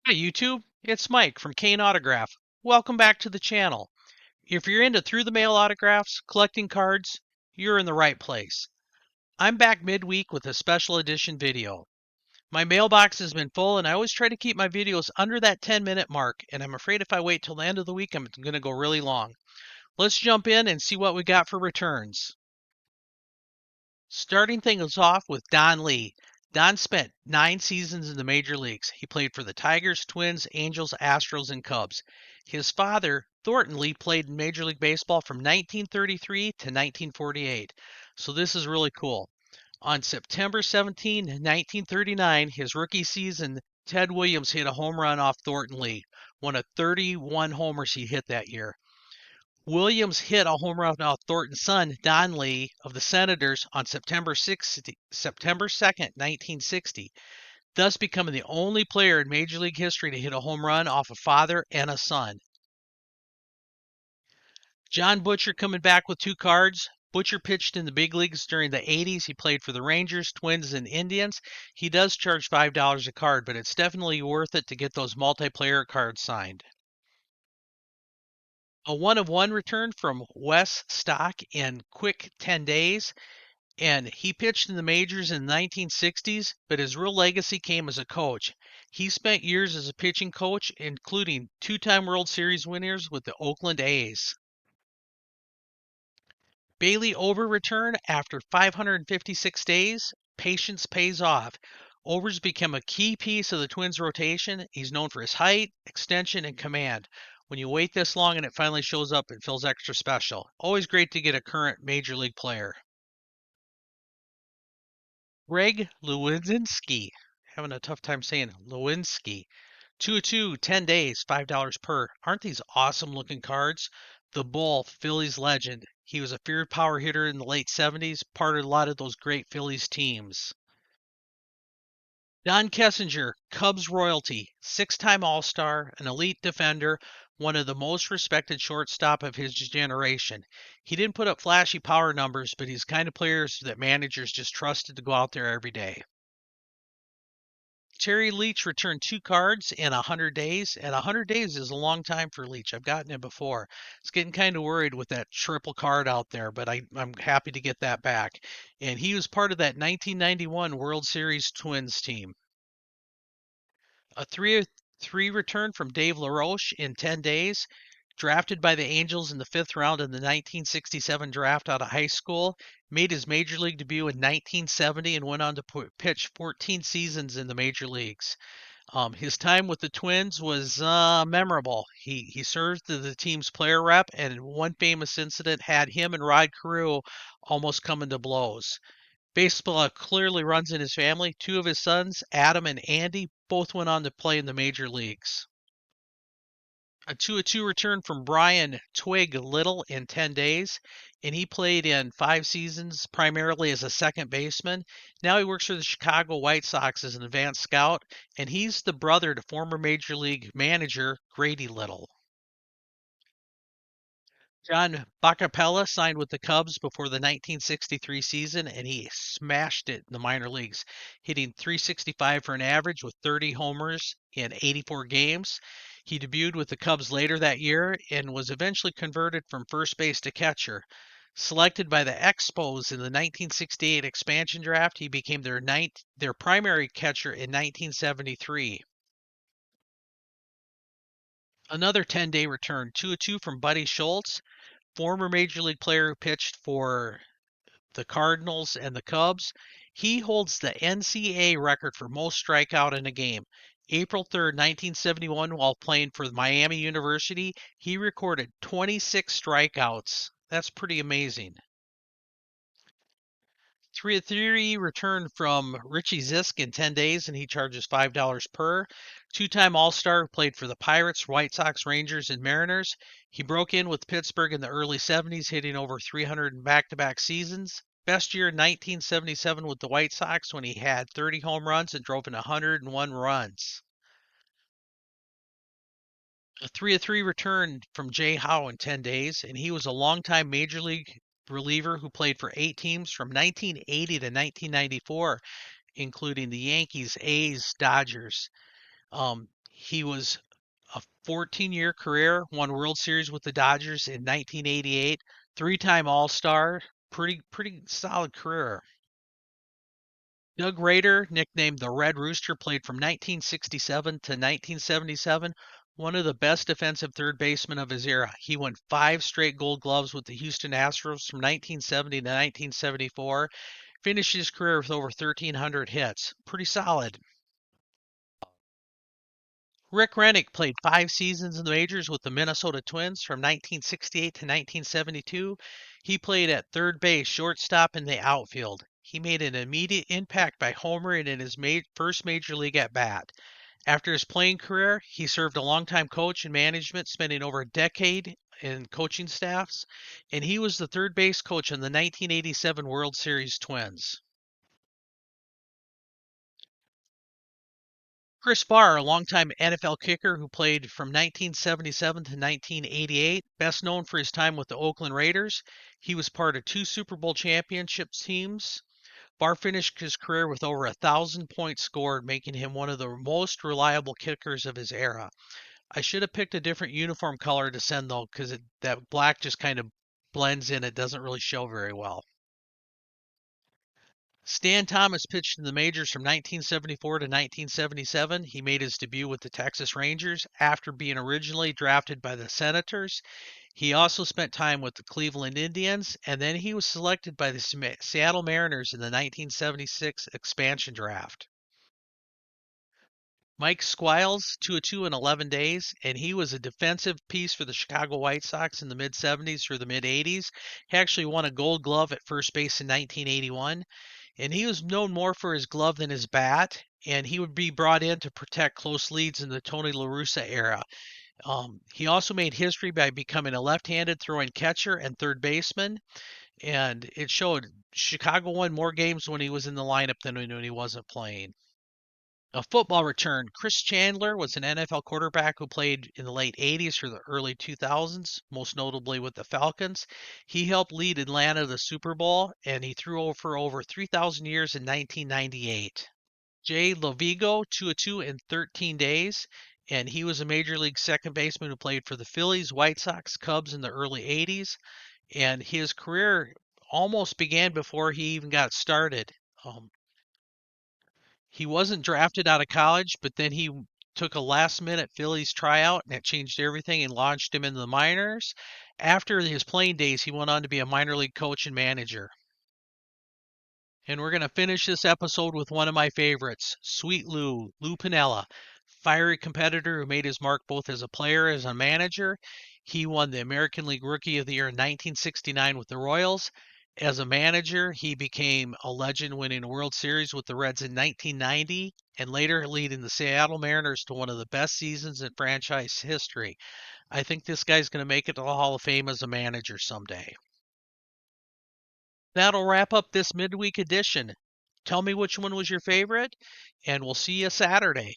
Hi YouTube, it's Mike from Kane Autograph. Welcome back to the channel. If you're into through the mail autographs, collecting cards, you're in the right place. I'm back midweek with a special edition video. My mailbox has been full and I always try to keep my videos under that 10-minute mark, and I'm afraid if I wait till the end of the week I'm going to go really long. Let's jump in and see what we got for returns. Starting things off with Don Lee. Don spent 9 seasons in the major leagues. He played for the Tigers, Twins, Angels, Astros, and Cubs. His father, Thornton Lee, played in Major League Baseball from 1933 to 1948. So this is really cool. On September 17, 1939, his rookie season, Ted Williams hit a home run off Thornton Lee, one of 31 homers he hit that year. Williams hit a home run off Thornton's son, Don Lee, of the Senators on September 2nd, 1960, thus becoming the only player in Major League history to hit a home run off a father and a son. John Butcher coming back with 2 cards. Butcher pitched in the big leagues during the 80s. He played for the Rangers, Twins, and Indians. He does charge $5 a card, but it's definitely worth it to get those multiplayer cards signed. A 1-of-1 return from Wes Stock in quick 10 days. And he pitched in the majors in the 1960s, but his real legacy came as a coach. He spent years as a pitching coach, including 2-time World Series winners with the Oakland A's. Bailey Over return after 556 days. Patience pays off. Overs become a key piece of the Twins' rotation. He's known for his height, extension, and command. When you wait this long and it finally shows up, it feels extra special. Always great to get a current major league player. Greg Lewinski, having a tough time saying Lewinsky. 2-2, 10 days, $5 per. Aren't these awesome looking cards? The Bull, Phillies legend. He was a feared power hitter in the late 70s, part of a lot of those great Phillies teams. Don Kessinger, Cubs royalty, 6-time All-Star, an elite defender, one of the most respected shortstop of his generation. He didn't put up flashy power numbers, but he's the kind of players that managers just trusted to go out there every day. Terry Leach returned 2 cards in 100 days, and 100 days is a long time for Leach. I've gotten it before. It's getting kind of worried with that triple card out there, but I'm happy to get that back. And he was part of that 1991 World Series Twins team. A 3-3 return from Dave LaRoche in 10 days. Drafted by the Angels in the 5th round in the 1967 draft out of high school, made his major league debut in 1970 and went on to pitch 14 seasons in the major leagues. His time with the Twins was memorable. He served as the team's player rep, and one famous incident had him and Rod Carew almost coming to blows. Baseball clearly runs in his family. 2 of his sons, Adam and Andy, both went on to play in the major leagues. A 2-2 return from Brian Twig Little in 10 days, and he played in 5 seasons primarily as a second baseman. Now he works for the Chicago White Sox as an advanced scout, and he's the brother to former Major League manager Grady Little. John Bacapella signed with the Cubs before the 1963 season, and he smashed it in the minor leagues, hitting .365 for an average with 30 homers in 84 games. He debuted with the Cubs later that year and was eventually converted from first base to catcher. Selected by the Expos in the 1968 expansion draft, he became their primary catcher in 1973. Another 10-day return, 2-2 from Buddy Schultz, former major league player who pitched for the Cardinals and the Cubs. He holds the NCAA record for most strikeout in a game. April 3rd, 1971, while playing for Miami University, he recorded 26 strikeouts. That's pretty amazing. 3-3 return from Richie Zisk in 10 days, and he charges $5 per. 2-time All-Star, played for the Pirates, White Sox, Rangers, and Mariners. He broke in with Pittsburgh in the early 70s, hitting over 300 in back-to-back seasons. Best year, 1977 with the White Sox, when he had 30 home runs and drove in 101 runs. A 3-3 return from Jay Howe in 10 days, and he was a longtime major league reliever who played for 8 teams from 1980 to 1994, including the Yankees, A's, Dodgers. He was a 14-year career, won World Series with the Dodgers in 1988, three-time All-Star, pretty solid career. Doug Rader, nicknamed the Red Rooster, played from 1967 to 1977, one of the best defensive third basemen of his era. He won 5 straight Gold Gloves with the Houston Astros from 1970 to 1974, finished his career with over 1,300 hits. Pretty solid. Rick Rennick played 5 seasons in the majors with the Minnesota Twins from 1968 to 1972. He played at third base, shortstop, and the outfield. He made an immediate impact by homering in his first major league at bat. After his playing career, he served a longtime coach in management, spending over a decade in coaching staffs, and he was the third base coach on the 1987 World Series Twins. Chris Barr, a longtime NFL kicker who played from 1977 to 1988, best known for his time with the Oakland Raiders. He was part of 2 Super Bowl championship teams. Barr finished his career with over 1,000 points scored, making him one of the most reliable kickers of his era. I should have picked a different uniform color to send though, because that black just kind of blends in. It doesn't really show very well. Stan Thomas pitched in the majors from 1974 to 1977. He made his debut with the Texas Rangers after being originally drafted by the Senators. He also spent time with the Cleveland Indians, and then he was selected by the Seattle Mariners in the 1976 expansion draft. Mike Squiles, 2-2 in 11 days, and he was a defensive piece for the Chicago White Sox in the mid 70s through the mid 80s. He actually won a gold glove at first base in 1981, and he was known more for his glove than his bat, and he would be brought in to protect close leads in the Tony La Russa era. He also made history by becoming a left-handed throwing catcher and third baseman, and it showed Chicago won more games when he was in the lineup than when he wasn't playing. A football return. Chris Chandler was an NFL quarterback who played in the late 80s through the early 2000s, most notably with the Falcons. He helped lead Atlanta to the Super Bowl, and he threw for over 3,000 years in 1998. Jay Lovigo, 2-2 in 13 days, and he was a major league second baseman who played for the Phillies, White Sox, Cubs in the early 80s, and his career almost began before he even got started. He wasn't drafted out of college, but then he took a last minute Phillies tryout and it changed everything and launched him into the minors. After his playing days, he went on to be a minor league coach and manager. And we're going to finish this episode with one of my favorites, Sweet Lou Piniella, fiery competitor who made his mark both as a player and as a manager. He won the American League Rookie of the Year in 1969 with the Royals. As a manager, he became a legend, winning a World Series with the Reds in 1990 and later leading the Seattle Mariners to one of the best seasons in franchise history. I think this guy's going to make it to the Hall of Fame as a manager someday. That'll wrap up this midweek edition. Tell me which one was your favorite, and we'll see you Saturday.